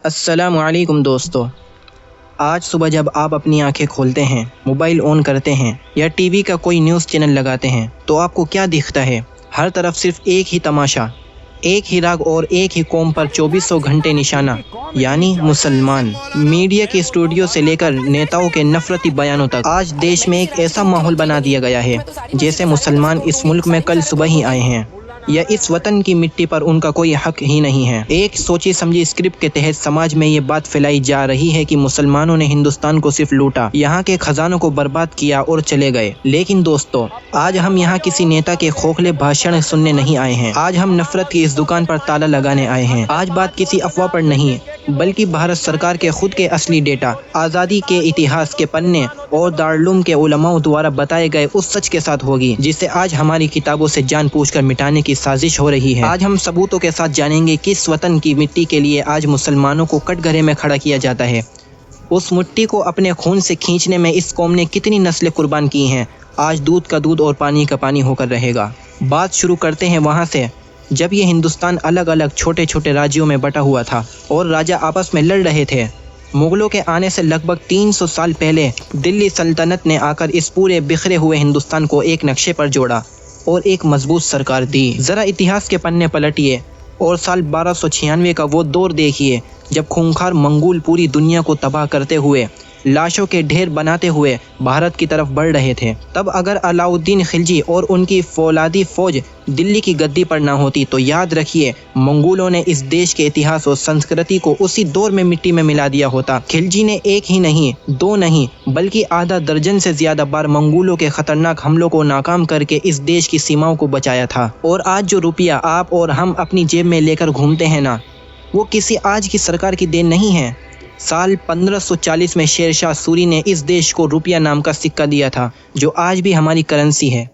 अस्सलामुअलैकुम दोस्तों। आज सुबह जब आप अपनी आंखें खोलते हैं, मोबाइल ऑन करते हैं या टीवी का कोई न्यूज़ चैनल लगाते हैं तो आपको क्या दिखता है? हर तरफ सिर्फ एक ही तमाशा, एक ही राग और एक ही कौम पर 2400 घंटे निशाना, यानी मुसलमान। मीडिया के स्टूडियो से लेकर नेताओं के नफरती बयानों तक आज देश में एक ऐसा माहौल बना दिया गया है जैसे मुसलमान इस मुल्क में कल सुबह ही आए हैं या इस वतन की मिट्टी पर उनका कोई हक ही नहीं है। एक सोची समझी स्क्रिप्ट के तहत समाज में ये बात फैलाई जा रही है कि मुसलमानों ने हिंदुस्तान को सिर्फ लूटा, यहाँ के खजानों को बर्बाद किया और चले गए। लेकिन दोस्तों, आज हम यहाँ किसी नेता के खोखले भाषण सुनने नहीं आए हैं। आज हम नफरत की इस दुकान पर ताला लगाने आए हैं। आज बात किसी अफवाह पर नहीं बल्कि भारत सरकार के खुद के असली डेटा, आज़ादी के इतिहास के पन्ने और दारुल के उलमाओं द्वारा बताए गए उस सच के साथ होगी जिसे आज हमारी किताबों से जान पूछकर मिटाने की साजिश हो रही है। आज हम सबूतों के साथ जानेंगे किस वतन की मिट्टी के लिए आज मुसलमानों को कटघरे में खड़ा किया जाता है। उस मिट्टी को अपने खून से खींचने में इस कौम ने कितनी नस्लें कुर्बान की हैं। आज दूध का दूध और पानी का पानी होकर रहेगा। बात शुरू करते हैं वहाँ से जब ये हिंदुस्तान अलग अलग छोटे छोटे राज्यों में बटा हुआ था और राजा आपस में लड़ रहे थे। मुगलों के आने से लगभग 300 साल पहले दिल्ली सल्तनत ने आकर इस पूरे बिखरे हुए हिंदुस्तान को एक नक्शे पर जोड़ा और एक मजबूत सरकार दी। ज़रा इतिहास के पन्ने पलटिए और साल 1296 का वो दौर देखिए जब खूंखार मंगोल पूरी दुनिया को तबाह करते हुए, लाशों के ढेर बनाते हुए भारत की तरफ बढ़ रहे थे। तब अगर अलाउद्दीन खिलजी और उनकी फौलादी फौज दिल्ली की गद्दी पर ना होती तो याद रखिए मंगोलों ने इस देश के इतिहास और संस्कृति को उसी दौर में मिट्टी में मिला दिया होता। खिलजी ने एक ही नहीं, दो नहीं बल्कि आधा दर्जन से ज्यादा बार मंगोलों के खतरनाक हमलों को नाकाम करके इस देश की सीमाओं को बचाया था। और आज जो रुपया आप और हम अपनी जेब में लेकर घूमते हैं ना, वो किसी आज की सरकार की देन नहीं है। साल 1540 में शेरशाह सूरी ने इस देश को रुपया नाम का सिक्का दिया था जो आज भी हमारी करेंसी है।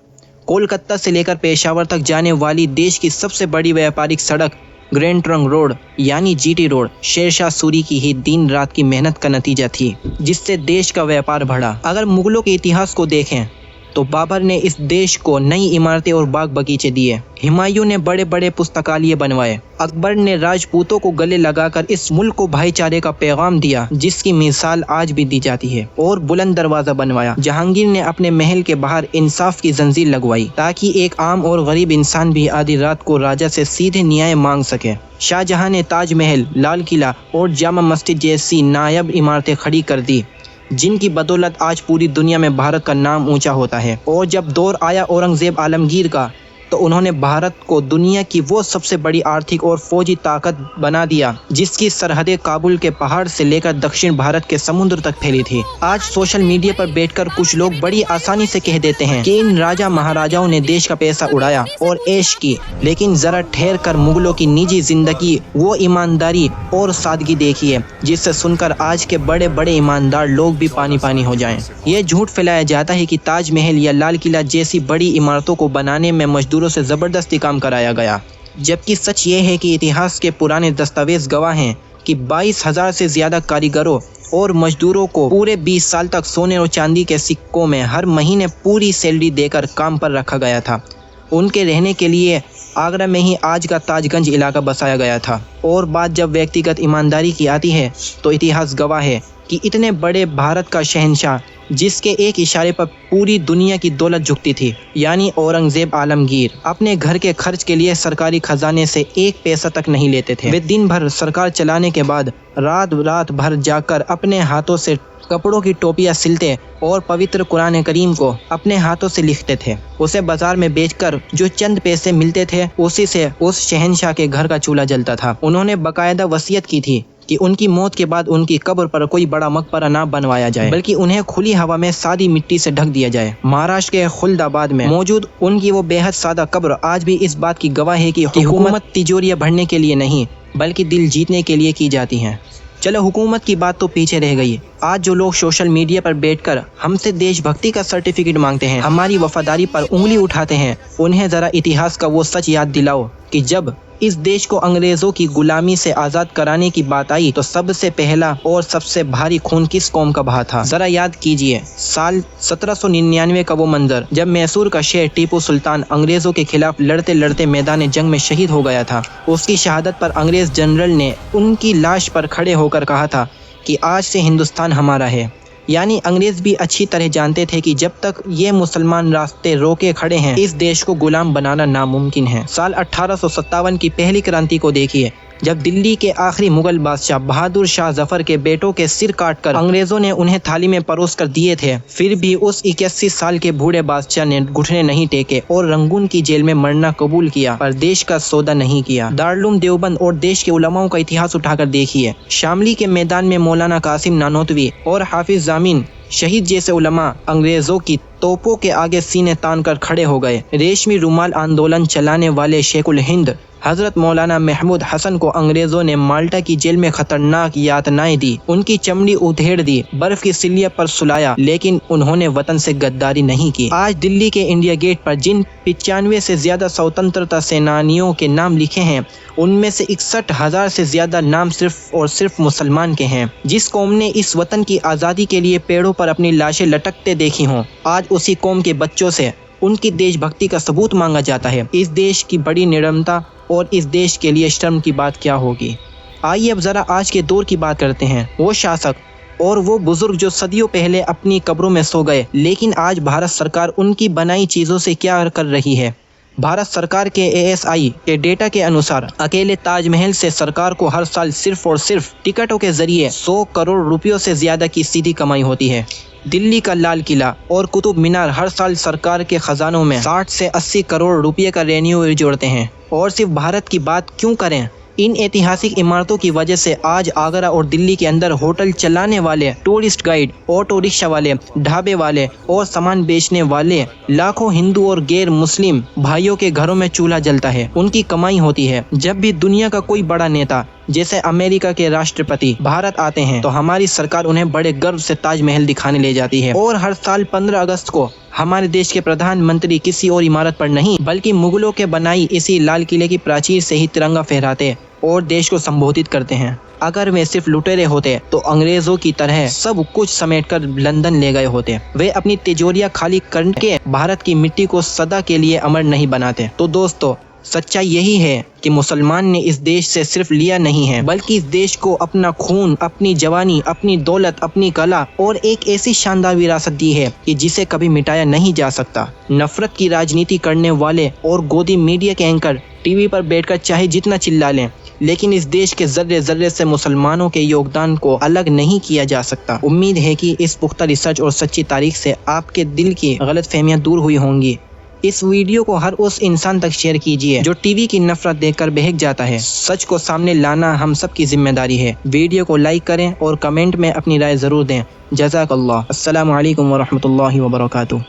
कोलकाता से लेकर पेशावर तक जाने वाली देश की सबसे बड़ी व्यापारिक सड़क ग्रैंड ट्रंक रोड यानी जीटी रोड शेरशाह सूरी की ही दिन रात की मेहनत का नतीजा थी, जिससे देश का व्यापार बढ़ा। अगर मुगलों के इतिहास को देखें तो बाबर ने इस देश को नई इमारतें और बाग बगीचे दिए, हुमायूं ने बड़े बड़े पुस्तकालय बनवाए, अकबर ने राजपूतों को गले लगाकर इस मुल्क को भाईचारे का पैगाम दिया जिसकी मिसाल आज भी दी जाती है, और बुलंद दरवाजा बनवाया। जहांगीर ने अपने महल के बाहर इंसाफ की जंजीर लगवाई ताकि एक आम और गरीब इंसान भी आधी रात को राजा से सीधे न्याय मांग सके। शाहजहां ने ताजमहल, लाल किला और जामा मस्जिद जैसी नायाब इमारतें खड़ी कर दी जिनकी बदौलत आज पूरी दुनिया में भारत का नाम ऊंचा होता है। और जब दौर आया औरंगजेब आलमगीर का तो उन्होंने भारत को दुनिया की वो सबसे बड़ी आर्थिक और फौजी ताकत बना दिया जिसकी सरहदें काबुल के पहाड़ से लेकर दक्षिण भारत के समुद्र तक फैली थी। आज सोशल मीडिया पर बैठकर कुछ लोग बड़ी आसानी से कह देते हैं कि इन राजा महाराजाओं ने देश का पैसा उड़ाया और ऐश की, लेकिन जरा ठहर कर मुगलों की निजी जिंदगी, वो ईमानदारी और सादगी देखिए जिससे सुनकर आज के बड़े बड़े ईमानदार लोग भी पानी पानी हो जाएं। ये झूठ फैलाया जाता है कि ताजमहल या लाल किला जैसी बड़ी इमारतों को बनाने में मजदूरों से जबरदस्ती काम कराया गया, जबकि सच ये है कि इतिहास के पुराने दस्तावेज गवाह हैं कि 22,000 से ज्यादा कारीगरों और मजदूरों को पूरे 20 साल तक सोने और चांदी के सिक्कों में हर महीने पूरी सैलरी देकर काम पर रखा गया था। उनके रहने के लिए आगरा में ही आज का ताजगंज इलाका बसाया गया था। और बात जब व्यक्तिगत ईमानदारी की आती है तो इतिहास गवाह है कि इतने बड़े भारत का शहंशाह जिसके एक इशारे पर पूरी दुनिया की दौलत झुकती थी, यानी औरंगजेब आलमगीर, अपने घर के खर्च के लिए सरकारी खजाने से एक पैसा तक नहीं लेते थे। वे दिन भर सरकार चलाने के बाद रात भर जाकर अपने हाथों से कपड़ों की टोपियां सिलते और पवित्र कुरान करीम को अपने हाथों से लिखते थे। उसे बाजार में बेचकर जो चंद पैसे मिलते थे उसी से उस शहंशाह के घर का चूल्हा जलता था। उन्होंने बाकायदा वसीयत की थी कि उनकी मौत के बाद उनकी कब्र पर कोई बड़ा मकबरा ना बनवाया जाए बल्कि उन्हें खुली हवा में सादी मिट्टी से ढक दिया जाए। महाराष्ट्र के खुलदाबाद में मौजूद उनकी वो बेहद सादा कब्र आज भी इस बात की गवाह है कि हुकूमत तिजोरियां भरने के लिए नहीं बल्कि दिल जीतने के लिए की जाती हैं। चलो, हुकूमत की बात तो पीछे रह गई। आज जो लोग सोशल मीडिया पर बैठकर हमसे देशभक्ति का सर्टिफिकेट मांगते हैं, हमारी वफादारी पर उंगली उठाते हैं, उन्हें जरा इतिहास का वो सच याद दिलाओ कि जब इस देश को अंग्रेजों की गुलामी से आज़ाद कराने की बात आई तो सबसे पहला और सबसे भारी खून किस कौम का बहा था? जरा याद कीजिए, साल 1799 का वो मंजर जब मैसूर का शेर टीपू सुल्तान अंग्रेजों के खिलाफ लड़ते लड़ते मैदान जंग में शहीद हो गया था। उसकी शहादत पर अंग्रेज जनरल ने उनकी लाश पर खड़े होकर कहा था कि आज से हिंदुस्तान हमारा है। यानी अंग्रेज भी अच्छी तरह जानते थे कि जब तक ये मुसलमान रास्ते रोके खड़े हैं, इस देश को गुलाम बनाना नामुमकिन है। साल 1857 की पहली क्रांति को देखिए, जब दिल्ली के आखिरी मुगल बादशाह बहादुर शाह जफर के बेटों के सिर काटकर अंग्रेजों ने उन्हें थाली में परोस कर दिए थे, फिर भी उस 81 साल के बूढ़े बादशाह ने घुटने नहीं टेके और रंगून की जेल में मरना कबूल किया, पर देश का सौदा नहीं किया। दारुल देवबंद और देश के उलमाओं का इतिहास उठाकर देखिए, शामली के मैदान में मौलाना कासिम नानोतवी और हाफिज जामीन शहीद जैसे उलमा अंग्रेजों की तोपों के आगे सीने तान कर खड़े हो गए। रेशमी रुमाल आंदोलन चलाने वाले शेखुल हिंद हजरत मौलाना महमूद हसन को अंग्रेजों ने माल्टा की जेल में खतरनाक यातनाएं दी, उनकी चमड़ी उधेड़ दी, बर्फ की सिलिया पर सुलाया, लेकिन उन्होंने वतन से गद्दारी नहीं की। आज दिल्ली के इंडिया गेट पर जिन 95 से ज्यादा स्वतंत्रता सेनानियों के नाम लिखे हैं, उनमें से 61,000 से ज्यादा नाम सिर्फ और सिर्फ मुसलमान के हैं। जिस कौम ने इस वतन की आज़ादी के लिए पेड़ों पर अपनी लाशें लटकते देखी हों, आज उसी कौम के बच्चों से उनकी देशभक्ति का सबूत मांगा जाता है। इस देश की बड़ी निर्ममता और इस देश के लिए शर्म की बात क्या होगी। आइए अब जरा आज के दौर की बात करते हैं। वो शासक और वो बुजुर्ग जो सदियों पहले अपनी कब्रों में सो गए, लेकिन आज भारत सरकार उनकी बनाई चीज़ों से क्या कर रही है। भारत सरकार के ASI के डेटा के अनुसार अकेले ताजमहल से सरकार को हर साल सिर्फ और सिर्फ टिकटों के जरिए 100 करोड़ रुपयों से ज्यादा की सीधी कमाई होती है। दिल्ली का लाल किला और कुतुब मीनार हर साल सरकार के खजानों में 60 से 80 करोड़ रुपये का रेवेन्यू जोड़ते हैं। और सिर्फ भारत की बात क्यों करें, इन ऐतिहासिक इमारतों की वजह से आज आगरा और दिल्ली के अंदर होटल चलाने वाले, टूरिस्ट गाइड, ऑटो रिक्शा वाले, ढाबे वाले और सामान बेचने वाले लाखों हिंदू और गैर मुस्लिम भाइयों के घरों में चूल्हा जलता है, उनकी कमाई होती है। जब भी दुनिया का कोई बड़ा नेता जैसे अमेरिका के राष्ट्रपति भारत आते हैं तो हमारी सरकार उन्हें बड़े गर्व से ताजमहल दिखाने ले जाती है। और हर साल 15 अगस्त को हमारे देश के प्रधानमंत्री किसी और इमारत पर नहीं बल्कि मुगलों के बनाई इसी लाल किले की प्राचीर से ही तिरंगा फहराते और देश को संबोधित करते हैं। अगर वे सिर्फ लुटेरे होते तो अंग्रेजों की तरह सब कुछ समेटकर लंदन ले गए होते। वे अपनी तिजोरियां खाली करके भारत की मिट्टी को सदा के लिए अमर नहीं बनाते। तो दोस्तों, सच्चाई यही है कि मुसलमान ने इस देश से सिर्फ लिया नहीं है, बल्कि इस देश को अपना खून, अपनी जवानी, अपनी दौलत, अपनी कला और एक ऐसी शानदार विरासत दी है कि जिसे कभी मिटाया नहीं जा सकता। नफरत की राजनीति करने वाले और गोदी मीडिया के एंकर टीवी पर बैठकर चाहे जितना चिल्ला लें, लेकिन इस देश के जर्रे जर्रे से मुसलमानों के योगदान को अलग नहीं किया जा सकता। उम्मीद है कि इस पुख्ता रिसर्च और सच्ची तारीख से आपके दिल की गलतफहमियां दूर हुई होंगी। इस वीडियो को हर उस इंसान तक शेयर कीजिए जो टीवी की नफरत देखकर बहक जाता है। सच को सामने लाना हम सब की जिम्मेदारी है। वीडियो को लाइक करें और कमेंट में अपनी राय जरूर दें। जज़ाकल्लाह। अस्सलामु अलैकुम व रहमतुल्लाहि व बरकातुहू।